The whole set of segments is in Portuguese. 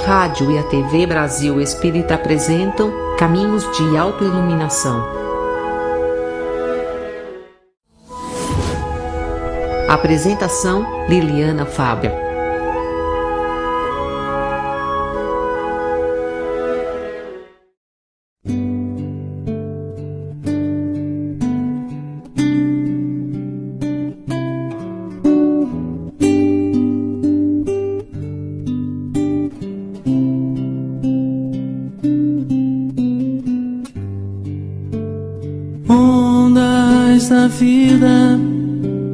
rádio e a TV Brasil Espírita apresentam Caminhos de Autoiluminação. Apresentação: Liliana Fábio. Ondas da vida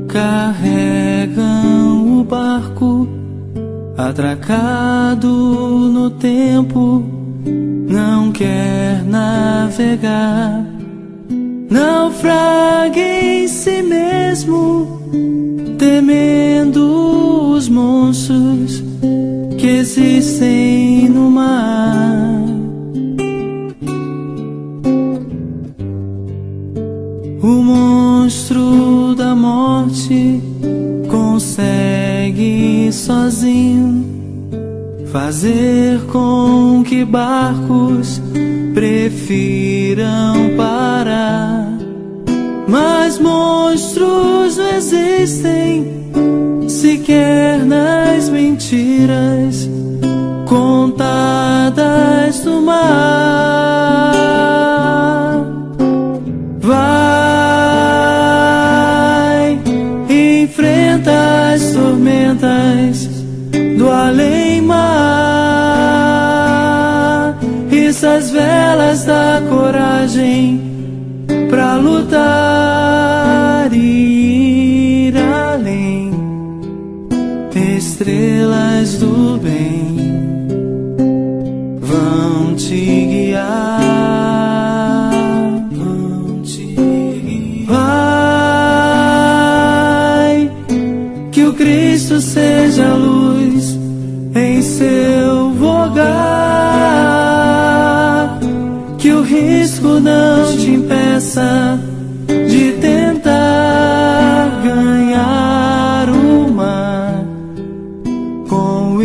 carregam o barco, atracado no tempo, não quer navegar. Naufraga em si mesmo, temendo os monstros que existem no mar. O monstro da morte consegue sozinho fazer com que barcos prefiram parar. Mas monstros não existem sequer nas mentiras contadas no mar. As tormentas do além-mar, essas velas da coragem pra lutar e ir além. Estrelas do bem vão te guiar, vão te guiar. Cristo seja a luz em seu vogar, que o risco não te impeça de tentar ganhar o mar com o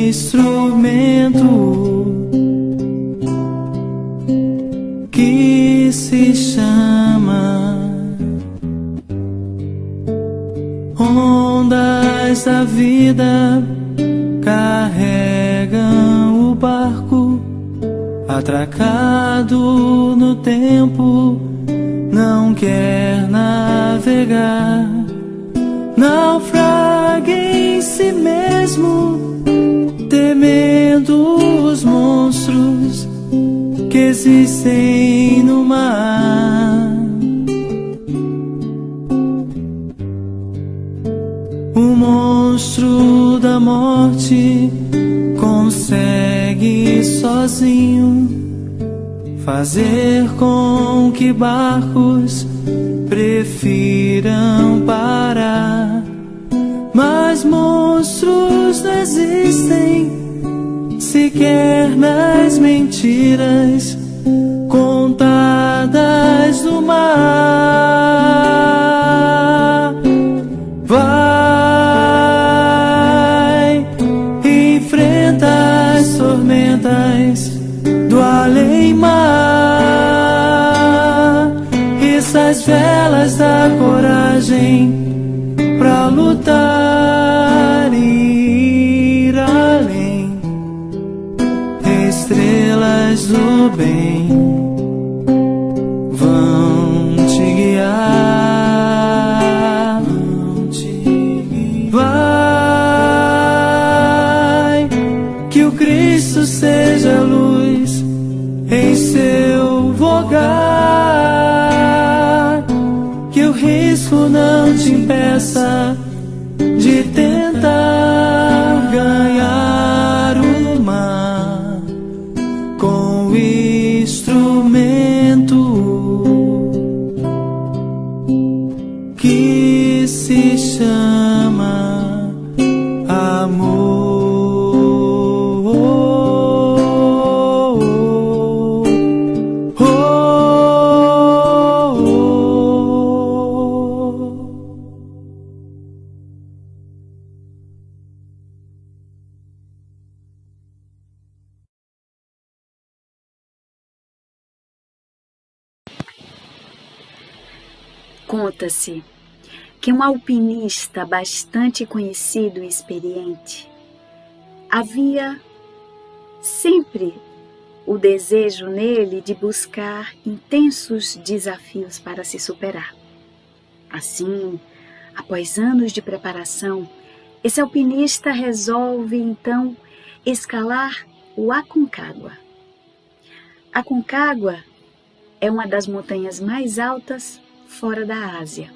instrumento que se chama ondas da vida carregam o barco, atracado no tempo, não quer navegar. Naufraga em si mesmo, temendo os monstros que existem no mar. O monstro da morte consegue sozinho fazer com que barcos prefiram parar. Mas monstros não existem sequer nas mentiras contadas no mar. Vai, enfrenta as tormentas do além-mar, essas velas da coragem pra lutar e ir além. Estrelas do bem vão te guiar, vão te guiar. Vai, que o Cristo seja a luz em seu vogar, que o risco não te impeça de tentar ganhar o mar com o instrumento Conta-se que um alpinista bastante conhecido e experiente havia sempre o desejo nele de buscar intensos desafios para se superar. Assim, após anos de preparação, esse alpinista resolve então escalar o Aconcagua. Aconcagua é uma das montanhas mais altas fora da Ásia.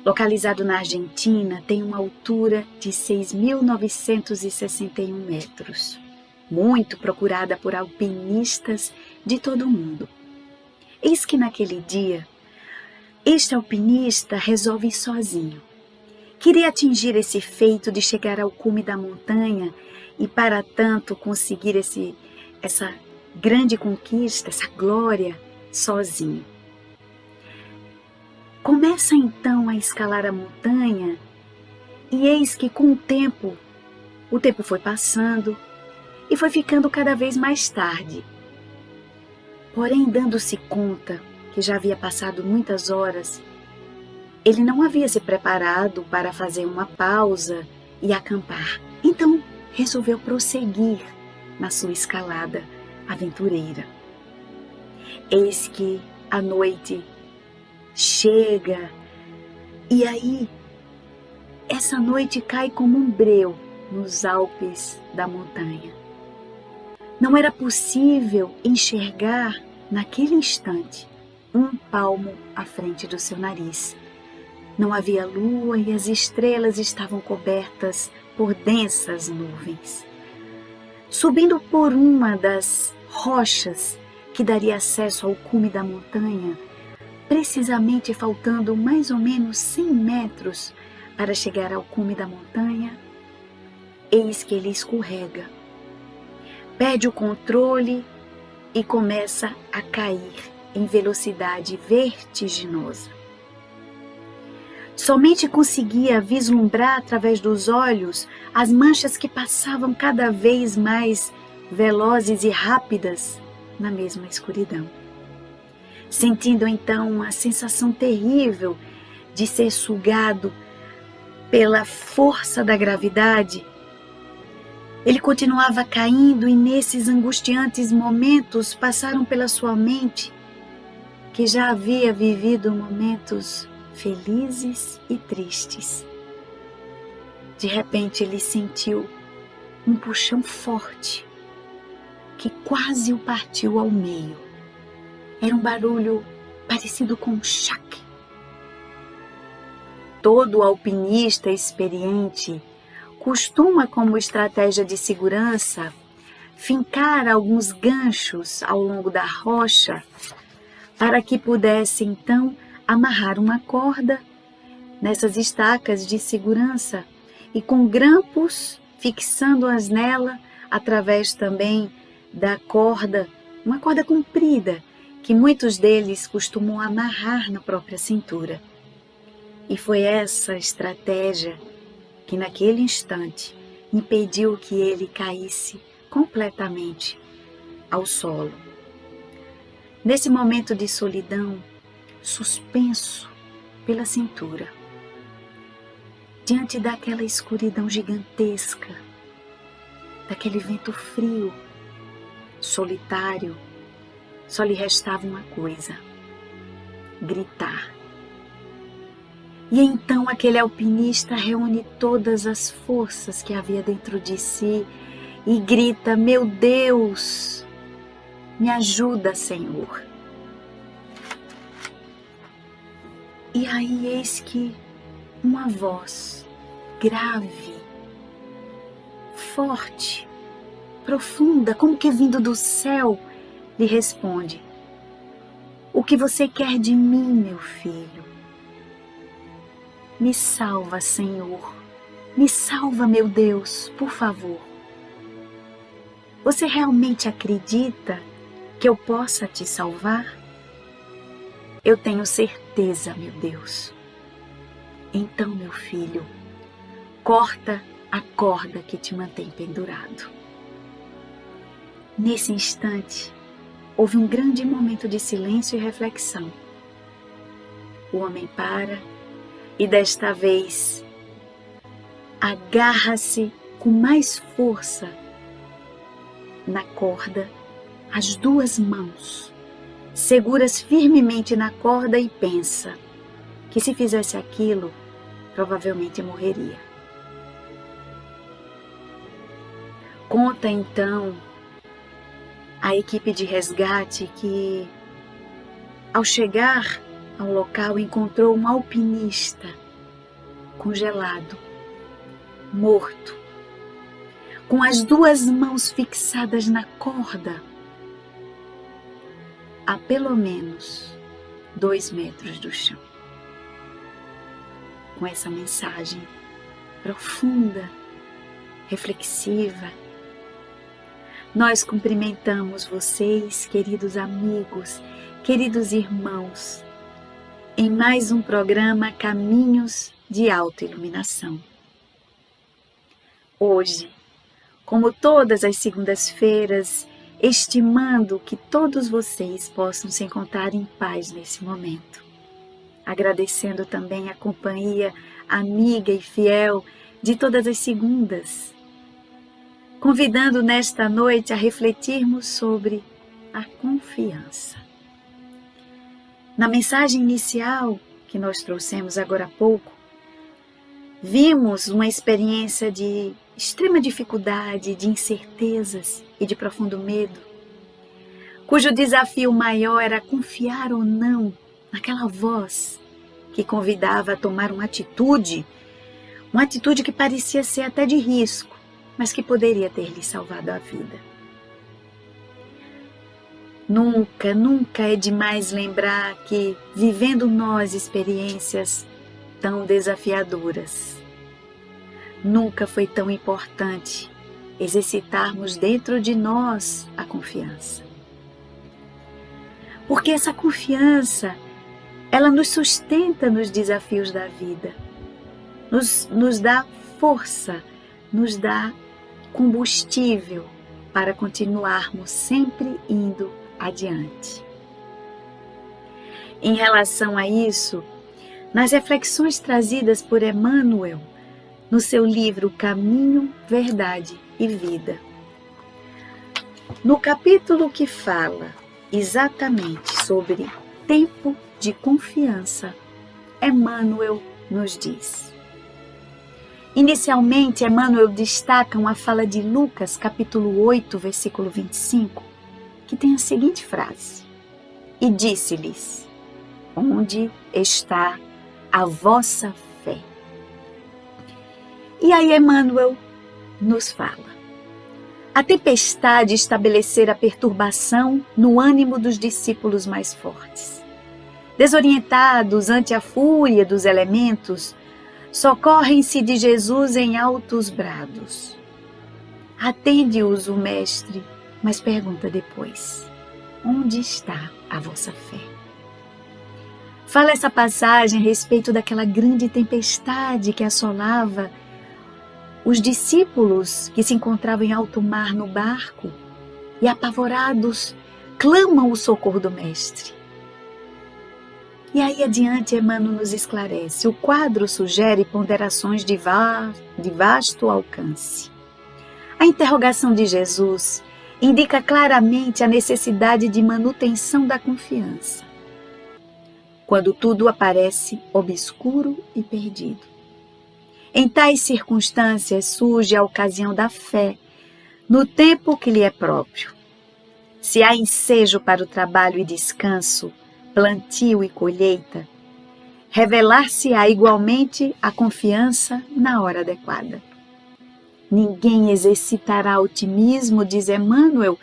Localizado na Argentina, tem uma altura de 6.961 metros. Muito procurada por alpinistas de todo o mundo. Eis que naquele dia, este alpinista resolve ir sozinho. Queria atingir esse feito de chegar ao cume da montanha e, para tanto, conseguir essa grande conquista, essa glória, sozinho. Começa então a escalar a montanha e eis que com o tempo foi passando e foi ficando cada vez mais tarde. Porém, dando-se conta que já havia passado muitas horas, ele não havia se preparado para fazer uma pausa e acampar. Então, resolveu prosseguir na sua escalada aventureira. Eis que a noite chega e aí essa noite cai como um breu nos Alpes da montanha. Não era possível enxergar naquele instante um palmo à frente do seu nariz. Não havia lua e as estrelas estavam cobertas por densas nuvens. Subindo por uma das rochas que daria acesso ao cume da montanha, precisamente faltando mais ou menos 100 metros para chegar ao cume da montanha, eis que ele escorrega, perde o controle e começa a cair em velocidade vertiginosa. Somente conseguia vislumbrar através dos olhos as manchas que passavam cada vez mais velozes e rápidas na mesma escuridão. Sentindo então uma sensação terrível de ser sugado pela força da gravidade, ele continuava caindo e nesses angustiantes momentos passaram pela sua mente que já havia vivido momentos felizes e tristes. De repente ele sentiu um puxão forte que quase o partiu ao meio. Era um barulho parecido com um choque. Todo alpinista experiente costuma, como estratégia de segurança, fincar alguns ganchos ao longo da rocha para que pudesse então amarrar uma corda nessas estacas de segurança e com grampos fixando-as nela através também da corda, uma corda comprida que muitos deles costumam amarrar na própria cintura. E foi essa estratégia que naquele instante impediu que ele caísse completamente ao solo. Nesse momento de solidão, suspenso pela cintura, diante daquela escuridão gigantesca, daquele vento frio, solitário, só lhe restava uma coisa: gritar. E então aquele alpinista reúne todas as forças que havia dentro de si e grita: meu Deus, me ajuda, Senhor. E aí eis que uma voz grave, forte, profunda, como que vindo do céu, lhe responde: o que você quer de mim, meu filho? Me salva, Senhor. Me salva, meu Deus, por favor. Você realmente acredita que eu possa te salvar? Eu tenho certeza, meu Deus. Então, meu filho, corta a corda que te mantém pendurado. Nesse instante, houve um grande momento de silêncio e reflexão. O homem para e desta vez agarra-se com mais força na corda, as duas mãos seguras firmemente na corda e pensa que se fizesse aquilo, provavelmente morreria. Conta então a equipe de resgate que, ao chegar ao local, encontrou um alpinista congelado, morto, com as duas mãos fixadas na corda, a pelo menos 2 metros do chão. Com essa mensagem profunda, reflexiva, nós cumprimentamos vocês, queridos amigos, queridos irmãos, em mais um programa Caminhos de Autoiluminação. Hoje, como todas as segundas-feiras, estimando que todos vocês possam se encontrar em paz nesse momento. Agradecendo também a companhia amiga e fiel de todas as segundas. Convidando nesta noite a refletirmos sobre a confiança. Na mensagem inicial que nós trouxemos agora há pouco, vimos uma experiência de extrema dificuldade, de incertezas e de profundo medo, cujo desafio maior era confiar ou não naquela voz que convidava a tomar uma atitude que parecia ser até de risco, mas que poderia ter lhe salvado a vida. Nunca é demais lembrar que, vivendo nós experiências tão desafiadoras, nunca foi tão importante exercitarmos dentro de nós a confiança. Porque essa confiança, ela nos sustenta nos desafios da vida, nos dá força, nos dá combustível para continuarmos sempre indo adiante. Em relação a isso, nas reflexões trazidas por Emmanuel, no seu livro Caminho, Verdade e Vida, no capítulo que fala exatamente sobre tempo de confiança, Emmanuel nos diz. Inicialmente, Emmanuel destaca uma fala de Lucas, capítulo 8, versículo 25, que tem a seguinte frase: E disse-lhes, onde está a vossa fé? E aí Emmanuel nos fala: a tempestade estabelecera perturbação no ânimo dos discípulos mais fortes. Desorientados ante a fúria dos elementos, socorrem-se de Jesus em altos brados. Atende-os o mestre, mas pergunta depois: onde está a vossa fé? Fala essa passagem a respeito daquela grande tempestade que assolava os discípulos que se encontravam em alto mar no barco e, apavorados, clamam o socorro do mestre. E aí adiante Emmanuel nos esclarece: o quadro sugere ponderações de vasto alcance. A interrogação de Jesus indica claramente a necessidade de manutenção da confiança, quando tudo aparece obscuro e perdido. Em tais circunstâncias surge a ocasião da fé, no tempo que lhe é próprio. Se há ensejo para o trabalho e descanso, plantio e colheita, revelar-se-á igualmente a confiança na hora adequada. Ninguém exercitará otimismo, diz Emmanuel,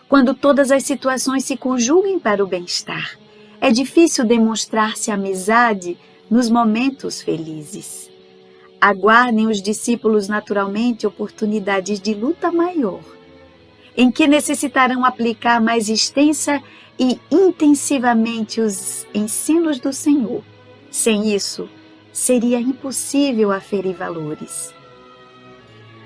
quando todas as situações se conjuguem para o bem-estar. É difícil demonstrar-se amizade nos momentos felizes. Aguardem os discípulos naturalmente oportunidades de luta maior, em que necessitarão aplicar mais extensa e intensivamente os ensinos do Senhor. Sem isso, seria impossível aferir valores.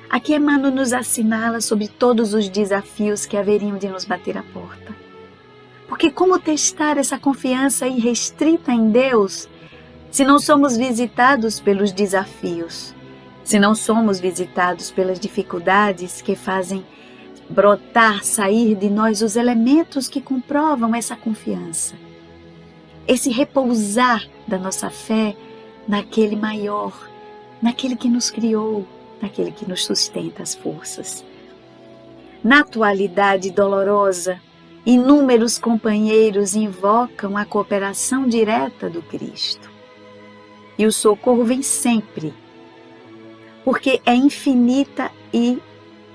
Aqui Emmanuel nos assinala sobre todos os desafios que haveriam de nos bater à porta. Porque como testar essa confiança irrestrita em Deus se não somos visitados pelos desafios, se não somos visitados pelas dificuldades que fazem brotar, sair de nós os elementos que comprovam essa confiança, esse repousar da nossa fé naquele maior, naquele que nos criou, naquele que nos sustenta as forças. Na atualidade dolorosa, inúmeros companheiros invocam a cooperação direta do Cristo. E o socorro vem sempre, porque é infinita e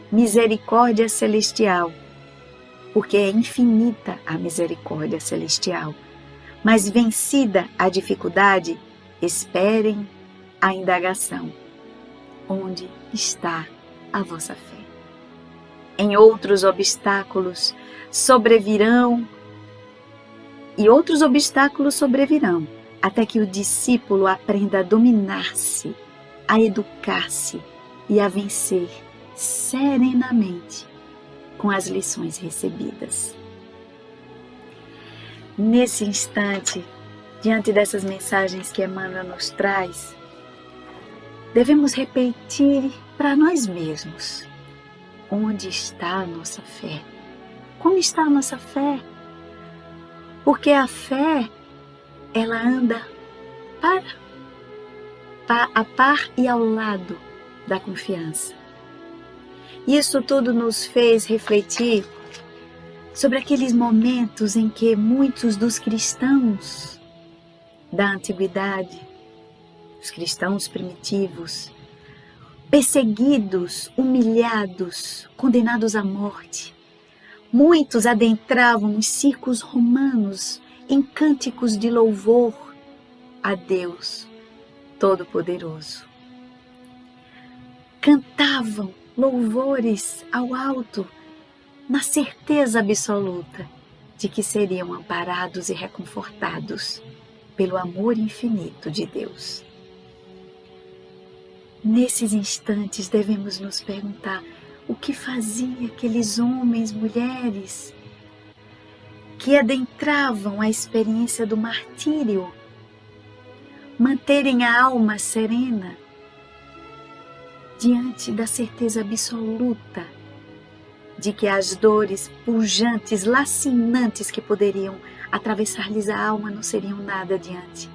misericórdia celestial, porque é infinita a misericórdia celestial. Mas vencida a dificuldade, esperem a indagação. Onde está a vossa fé? Em outros obstáculos sobrevirão, e outros obstáculos sobrevirão, até que o discípulo aprenda a dominar-se, a educar-se e a vencer serenamente com as lições recebidas. Nesse instante, diante dessas mensagens que Emmanuel nos traz, devemos repetir para nós mesmos: onde está a nossa fé? Como está a nossa fé? Porque a fé, ela anda a par e ao lado da confiança. Isso tudo nos fez refletir sobre aqueles momentos em que muitos dos cristãos da antiguidade, os cristãos primitivos, perseguidos, humilhados, condenados à morte, muitos adentravam os circos romanos em cânticos de louvor a Deus Todo-Poderoso. Cantavam louvores ao alto, na certeza absoluta de que seriam amparados e reconfortados pelo amor infinito de Deus. Nesses instantes devemos nos perguntar o que fazia aqueles homens, mulheres, que adentravam a experiência do martírio, manterem a alma serena diante da certeza absoluta de que as dores pujantes, lacinantes que poderiam atravessar-lhes a alma não seriam nada diante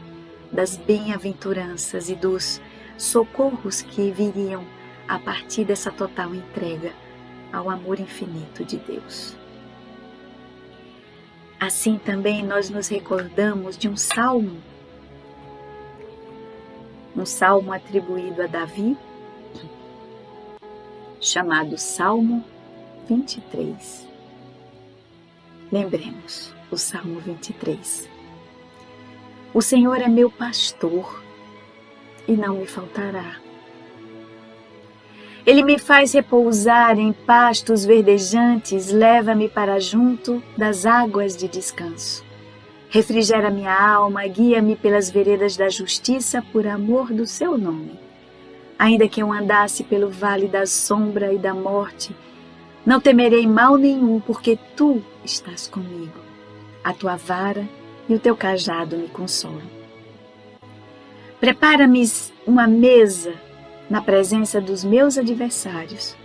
das bem-aventuranças e dos socorros que viriam a partir dessa total entrega ao amor infinito de Deus. Assim também nós nos recordamos de um salmo atribuído a Davi, chamado Salmo 23. Lembremos o Salmo 23. O Senhor é meu pastor e não me faltará. Ele me faz repousar em pastos verdejantes, leva-me para junto das águas de descanso. Refrigera minha alma, guia-me pelas veredas da justiça por amor do seu nome. Ainda que eu andasse pelo vale da sombra e da morte, não temerei mal nenhum, porque tu estás comigo. A tua vara e o teu cajado me consolam. Prepara-me uma mesa na presença dos meus adversários.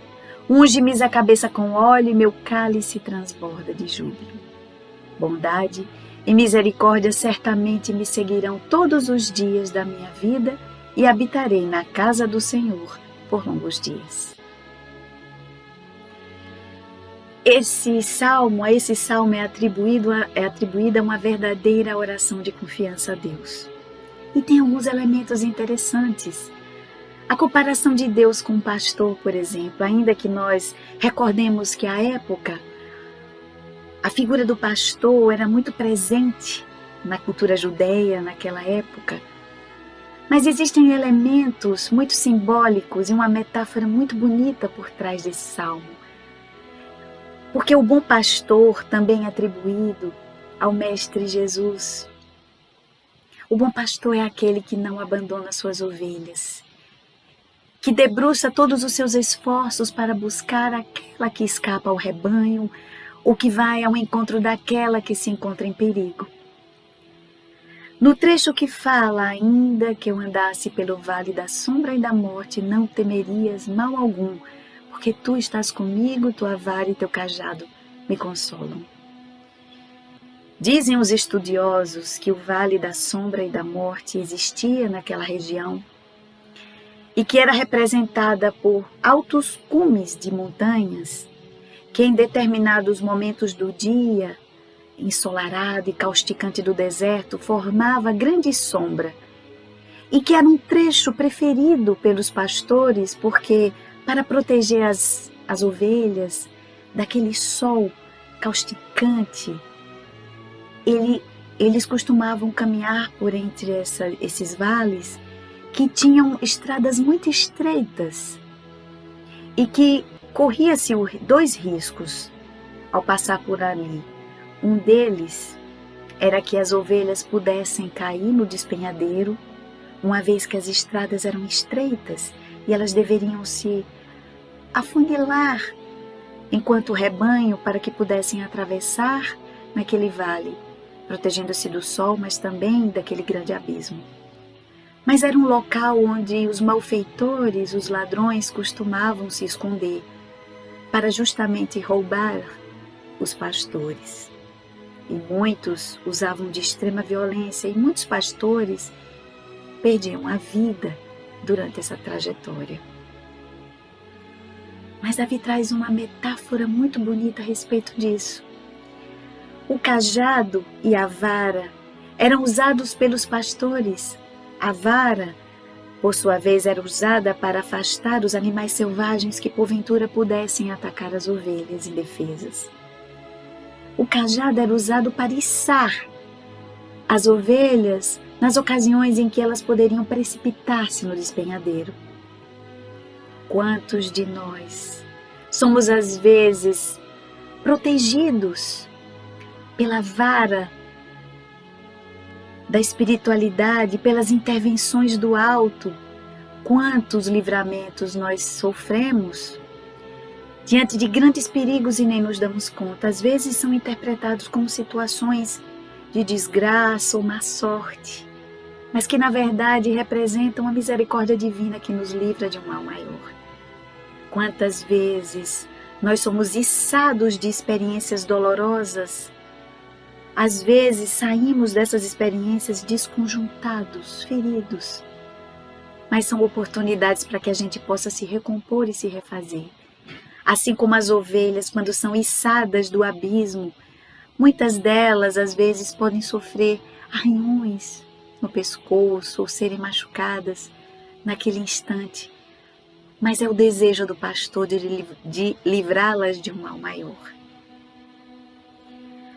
Unge-me a cabeça com óleo e meu cálice transborda de júbilo. Bondade e misericórdia certamente me seguirão todos os dias da minha vida e habitarei na casa do Senhor por longos dias. A esse salmo é atribuída uma verdadeira oração de confiança a Deus. E tem alguns elementos interessantes. A comparação de Deus com um pastor, por exemplo, ainda que nós recordemos que à época a figura do pastor era muito presente na cultura judeia naquela época, mas existem elementos muito simbólicos e uma metáfora muito bonita por trás desse salmo. Porque o bom pastor também é atribuído ao Mestre Jesus. O bom pastor é aquele que não abandona suas ovelhas, que debruça todos os seus esforços para buscar aquela que escapa ao rebanho, ou que vai ao encontro daquela que se encontra em perigo. No trecho que fala, ainda que eu andasse pelo vale da sombra e da morte, não temerias mal algum, porque tu estás comigo, tua vara e teu cajado me consolam. Dizem os estudiosos que o vale da sombra e da morte existia naquela região e que era representada por altos cumes de montanhas que em determinados momentos do dia, ensolarado e causticante do deserto, formava grande sombra, e que era um trecho preferido pelos pastores porque, para proteger as ovelhas daquele sol causticante, eles costumavam caminhar por entre esses vales que tinham estradas muito estreitas e que corria-se dois riscos ao passar por ali. Um deles era que as ovelhas pudessem cair no despenhadeiro, uma vez que as estradas eram estreitas e elas deveriam se afunilar enquanto rebanho para que pudessem atravessar naquele vale, protegendo-se do sol, mas também daquele grande abismo. Mas era um local onde os malfeitores, os ladrões, costumavam se esconder para justamente roubar os pastores. E muitos usavam de extrema violência e muitos pastores perdiam a vida durante essa trajetória. Mas Davi traz uma metáfora muito bonita a respeito disso. O cajado e a vara eram usados pelos pastores. A vara, por sua vez, era usada para afastar os animais selvagens que porventura pudessem atacar as ovelhas indefesas. O cajado era usado para içar as ovelhas nas ocasiões em que elas poderiam precipitar-se no despenhadeiro. Quantos de nós somos às vezes protegidos pela vara da espiritualidade, pelas intervenções do alto? Quantos livramentos nós sofremos diante de grandes perigos e nem nos damos conta. Às vezes são interpretados como situações de desgraça ou má sorte, mas que na verdade representam a misericórdia divina que nos livra de um mal maior. Quantas vezes nós somos içados de experiências dolorosas. Às vezes saímos dessas experiências desconjuntados, feridos, mas são oportunidades para que a gente possa se recompor e se refazer. Assim como as ovelhas, quando são içadas do abismo, muitas delas às vezes podem sofrer arranhões no pescoço ou serem machucadas naquele instante. Mas é o desejo do pastor de livrá-las de um mal maior.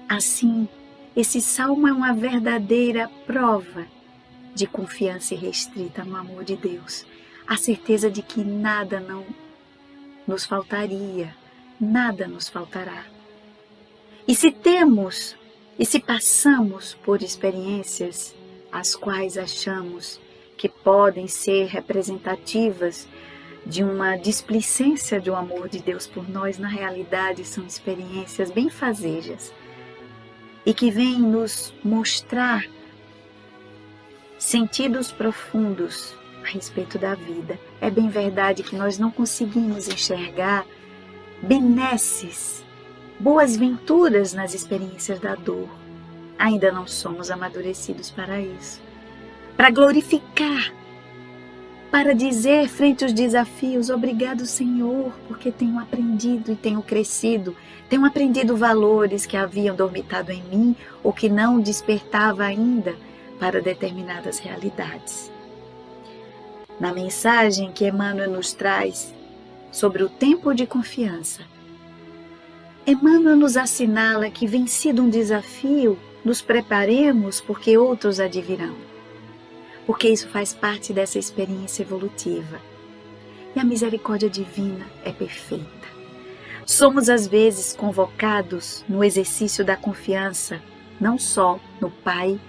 Assim, esse salmo é uma verdadeira prova de confiança irrestrita no amor de Deus. A certeza de que nada não nos faltaria, nada nos faltará. E se temos e se passamos por experiências as quais achamos que podem ser representativas de uma displicência do amor de Deus por nós, na realidade são experiências benfazejas e que vêm nos mostrar sentidos profundos a respeito da vida. É bem verdade que nós não conseguimos enxergar benesses, boas-venturas nas experiências da dor. Ainda não somos amadurecidos para isso. Para glorificar, para dizer frente aos desafios, obrigado Senhor, porque tenho aprendido e tenho crescido, tenho aprendido valores que haviam dormitado em mim ou que não despertava ainda para determinadas realidades. Na mensagem que Emmanuel nos traz sobre o tempo de confiança, Emmanuel nos assinala que, vencido um desafio, nos preparemos porque outros advirão. Porque isso faz parte dessa experiência evolutiva. E a misericórdia divina é perfeita. Somos às vezes convocados no exercício da confiança, não só no Pai,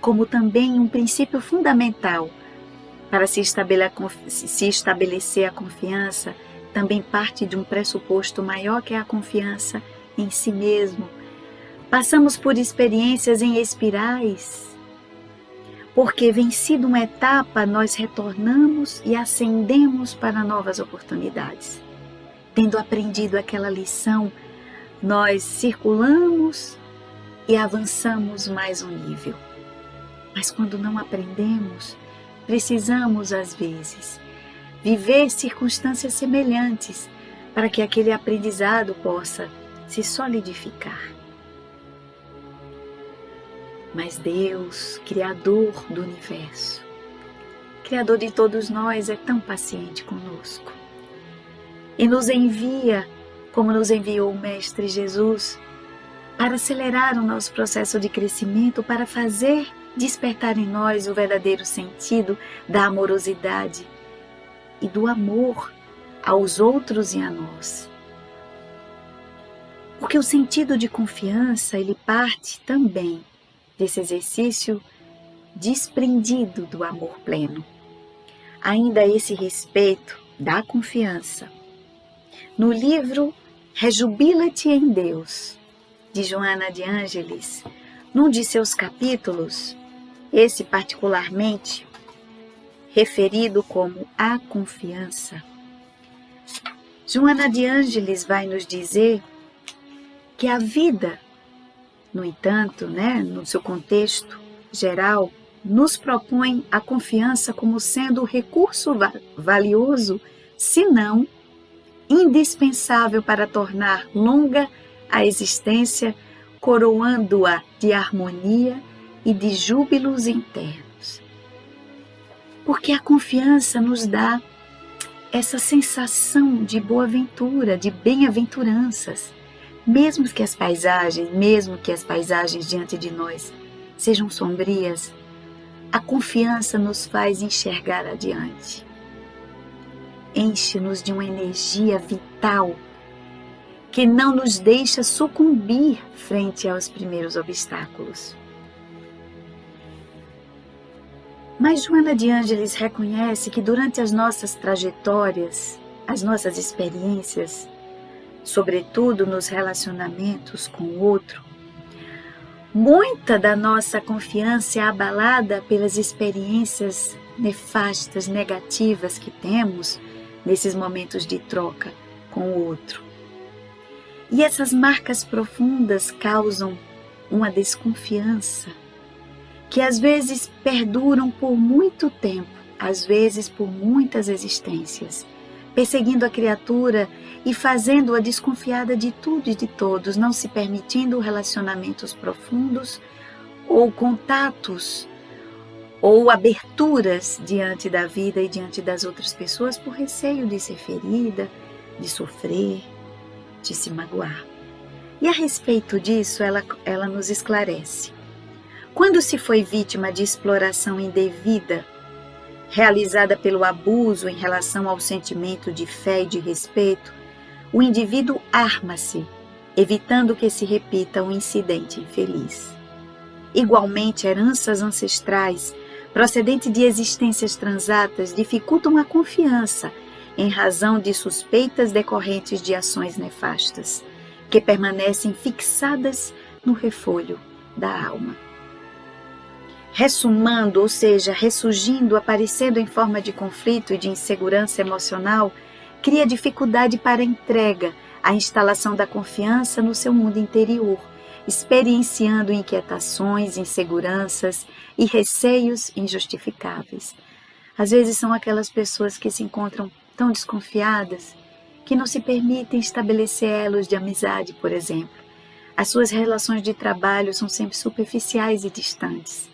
como também um princípio fundamental para se estabelecer a confiança, também parte de um pressuposto maior que é a confiança em si mesmo. Passamos por experiências em espirais porque vencida uma etapa, nós retornamos e ascendemos para novas oportunidades. Tendo aprendido aquela lição, nós circulamos e avançamos mais um nível. Mas quando não aprendemos, precisamos, às vezes, viver circunstâncias semelhantes para que aquele aprendizado possa se solidificar. Mas Deus, Criador do Universo, Criador de todos nós, é tão paciente conosco e nos envia, como nos enviou o Mestre Jesus, para acelerar o nosso processo de crescimento, para fazer despertar em nós o verdadeiro sentido da amorosidade e do amor aos outros e a nós. Porque o sentido de confiança, ele parte também desse exercício desprendido do amor pleno. Ainda esse respeito da confiança. No livro Rejubila-te em Deus, de Joana de Ângeles, num de seus capítulos, esse particularmente referido como a confiança, Joana de Ângeles vai nos dizer que a vida, no entanto, no seu contexto geral, nos propõe a confiança como sendo o recurso valioso, se não indispensável para tornar longa a existência, coroando-a de harmonia e de júbilos internos. Porque a confiança nos dá essa sensação de boa-ventura, de bem-aventuranças, mesmo que as paisagens diante de nós sejam sombrias, a confiança nos faz enxergar adiante. Enche-nos de uma energia vital que não nos deixa sucumbir frente aos primeiros obstáculos. Mas Joana de Ângeles reconhece que durante as nossas trajetórias, as nossas experiências, sobretudo nos relacionamentos com o outro, muita da nossa confiança é abalada pelas experiências nefastas, negativas que temos nesses momentos de troca com o outro. E essas marcas profundas causam uma desconfiança que às vezes perduram por muito tempo, às vezes por muitas existências, perseguindo a criatura e fazendo-a desconfiada de tudo e de todos, não se permitindo relacionamentos profundos ou contatos ou aberturas diante da vida e diante das outras pessoas por receio de ser ferida, de sofrer, de se magoar. E a respeito disso, ela nos esclarece. Quando se foi vítima de exploração indevida, realizada pelo abuso em relação ao sentimento de fé e de respeito, o indivíduo arma-se, evitando que se repita um incidente infeliz. Igualmente, heranças ancestrais, procedentes de existências transatas, dificultam a confiança em razão de suspeitas decorrentes de ações nefastas, que permanecem fixadas no refolho da alma. Ressumando, ou seja, ressurgindo, aparecendo em forma de conflito e de insegurança emocional, cria dificuldade para a entrega, a instalação da confiança no seu mundo interior, experienciando inquietações, inseguranças e receios injustificáveis. Às vezes são aquelas pessoas que se encontram tão desconfiadas que não se permitem estabelecer elos de amizade, por exemplo. As suas relações de trabalho são sempre superficiais e distantes.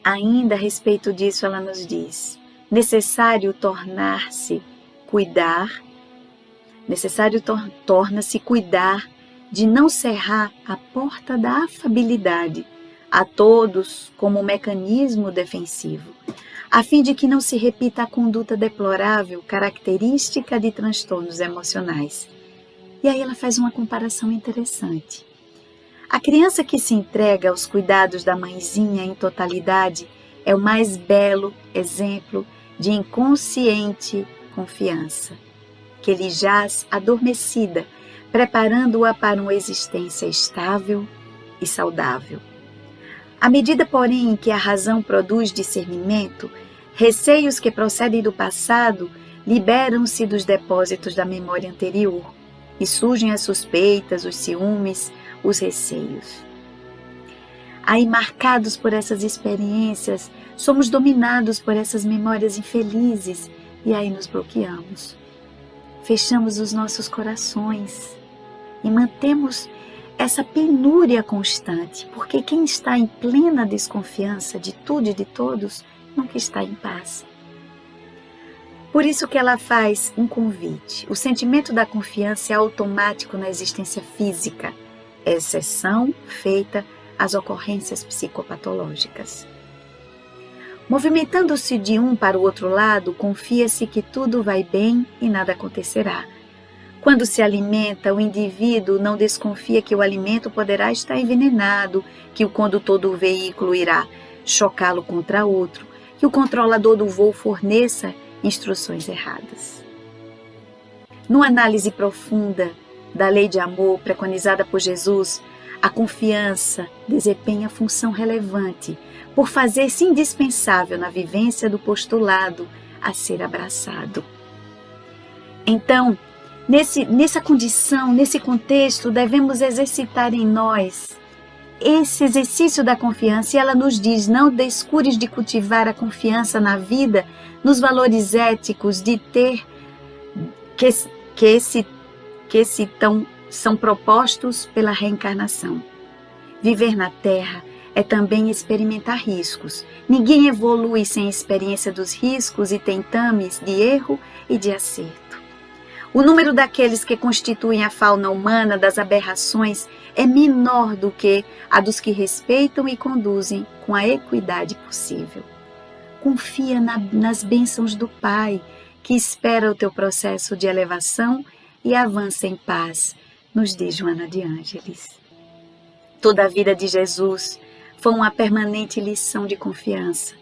Ainda a respeito disso, ela nos diz: necessário torna-se cuidar de não cerrar a porta da afabilidade a todos como um mecanismo defensivo, a fim de que não se repita a conduta deplorável característica de transtornos emocionais. E aí ela faz uma comparação interessante. A criança que se entrega aos cuidados da mãezinha em totalidade é o mais belo exemplo de inconsciente confiança, que lhe jaz adormecida, preparando-a para uma existência estável e saudável. À medida, porém, que a razão produz discernimento, receios que procedem do passado liberam-se dos depósitos da memória anterior e surgem as suspeitas, os ciúmes, os receios. Aí, marcados por essas experiências, somos dominados por essas memórias infelizes e aí nos bloqueamos. Fechamos os nossos corações e mantemos essa penúria constante, porque quem está em plena desconfiança de tudo e de todos nunca está em paz. Por isso que ela faz um convite. O sentimento da confiança é automático na existência física, é exceção feita às ocorrências psicopatológicas. Movimentando-se de um para o outro lado, confia-se que tudo vai bem e nada acontecerá. Quando se alimenta, o indivíduo não desconfia que o alimento poderá estar envenenado, que o condutor do veículo irá chocá-lo contra outro, que o controlador do voo forneça instruções erradas. Numa análise profunda da lei de amor preconizada por Jesus, a confiança desempenha função relevante por fazer-se indispensável na vivência do postulado a ser abraçado. Então, nessa condição, nesse contexto, devemos exercitar em nós esse exercício da confiança, e ela nos diz: não descures de cultivar a confiança na vida, nos valores éticos de ter que são propostos pela reencarnação. Viver na Terra é também experimentar riscos. Ninguém evolui sem experiência dos riscos e tentames de erro e de acerto. O número daqueles que constituem a fauna humana das aberrações é menor do que a dos que respeitam e conduzem com a equidade possível. Confia nas bênçãos do Pai, que espera o teu processo de elevação e avança em paz, nos diz Joana de Ângeles. Toda a vida de Jesus foi uma permanente lição de confiança.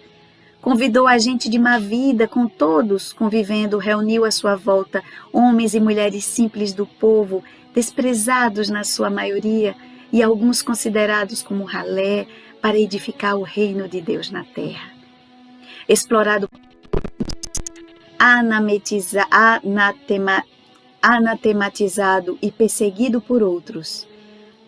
Convidou a gente de má vida, com todos convivendo, reuniu à sua volta homens e mulheres simples do povo, desprezados na sua maioria e alguns considerados como ralé, para edificar o reino de Deus na terra. Explorado, anatematizado e perseguido por outros,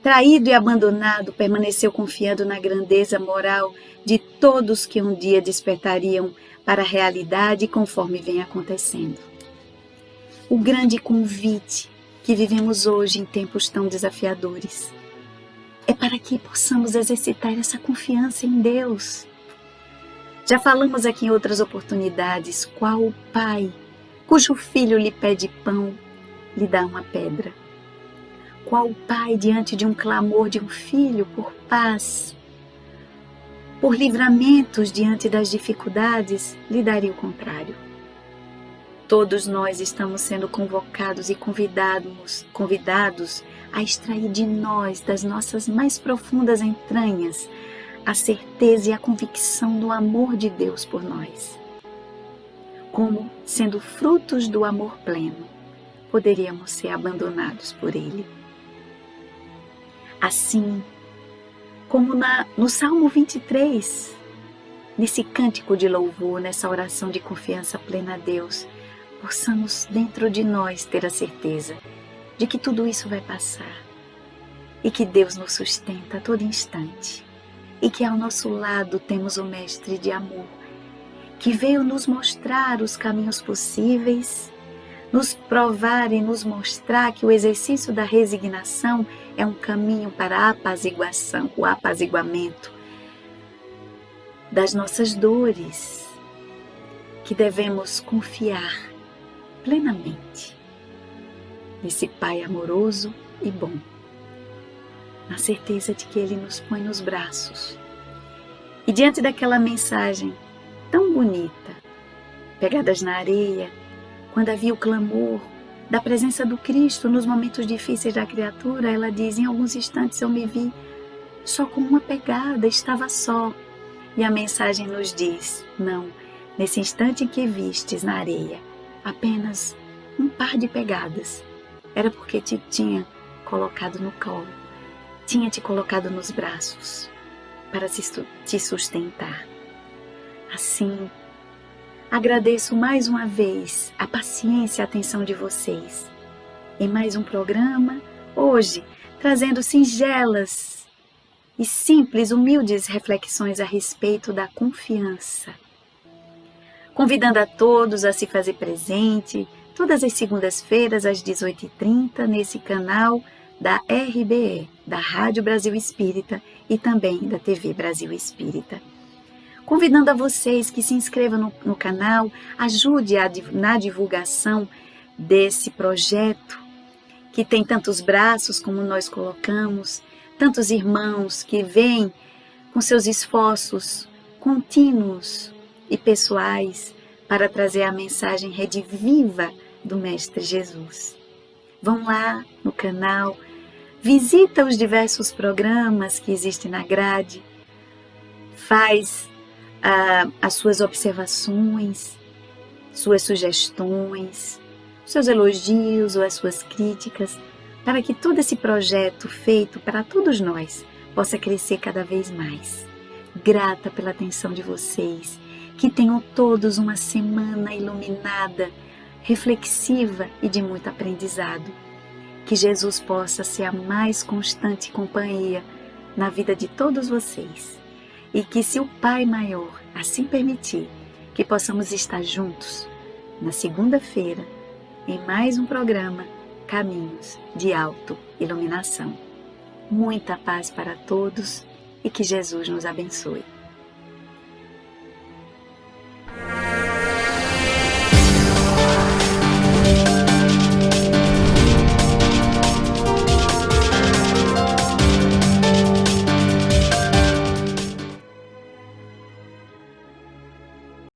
traído e abandonado, permaneceu confiando na grandeza moral de todos que um dia despertariam para a realidade conforme vem acontecendo. O grande convite que vivemos hoje em tempos tão desafiadores é para que possamos exercitar essa confiança em Deus. Já falamos aqui em outras oportunidades qual o pai cujo filho lhe pede pão, lhe dá uma pedra. Qual pai, diante de um clamor de um filho por paz, por livramentos diante das dificuldades, lhe daria o contrário. Todos nós estamos sendo convocados e convidados a extrair de nós, das nossas mais profundas entranhas, a certeza e a convicção do amor de Deus por nós. Como, sendo frutos do amor pleno, poderíamos ser abandonados por Ele. Assim, como no Salmo 23, nesse cântico de louvor, nessa oração de confiança plena a Deus, possamos dentro de nós ter a certeza de que tudo isso vai passar e que Deus nos sustenta a todo instante e que ao nosso lado temos o Mestre de amor, que veio nos mostrar os caminhos possíveis, nos provar e nos mostrar que o exercício da resignação é um caminho para a apaziguação, o apaziguamento das nossas dores, que devemos confiar plenamente nesse Pai amoroso e bom, na certeza de que Ele nos põe nos braços. E diante daquela mensagem tão bonita, pegadas na areia, quando havia o clamor da presença do Cristo nos momentos difíceis da criatura, ela diz: em alguns instantes eu me vi só com uma pegada, estava só. E a mensagem nos diz: não, nesse instante em que vistes na areia apenas um par de pegadas, era porque te tinha colocado no colo, tinha te colocado nos braços. para te sustentar. Assim, agradeço mais uma vez a paciência e a atenção de vocês em mais um programa, hoje trazendo singelas e simples, humildes reflexões a respeito da confiança. Convidando a todos a se fazer presente todas as segundas-feiras às 18h30 nesse canal da RBE, da Rádio Brasil Espírita e também da TV Brasil Espírita. Convidando a vocês que se inscrevam no canal, ajude na divulgação desse projeto que tem tantos braços como nós colocamos, tantos irmãos que vêm com seus esforços contínuos e pessoais para trazer a mensagem rediviva do Mestre Jesus. Vão lá no canal, visita os diversos programas que existem na grade, faz as suas observações, suas sugestões, seus elogios ou as suas críticas, para que todo esse projeto feito para todos nós possa crescer cada vez mais. Grata pela atenção de vocês, que tenham todos uma semana iluminada, reflexiva e de muito aprendizado. Que Jesus possa ser a mais constante companhia na vida de todos vocês. E que, se o Pai Maior assim permitir, que possamos estar juntos na segunda-feira em mais um programa Caminhos de Autoiluminação. Muita paz para todos e que Jesus nos abençoe.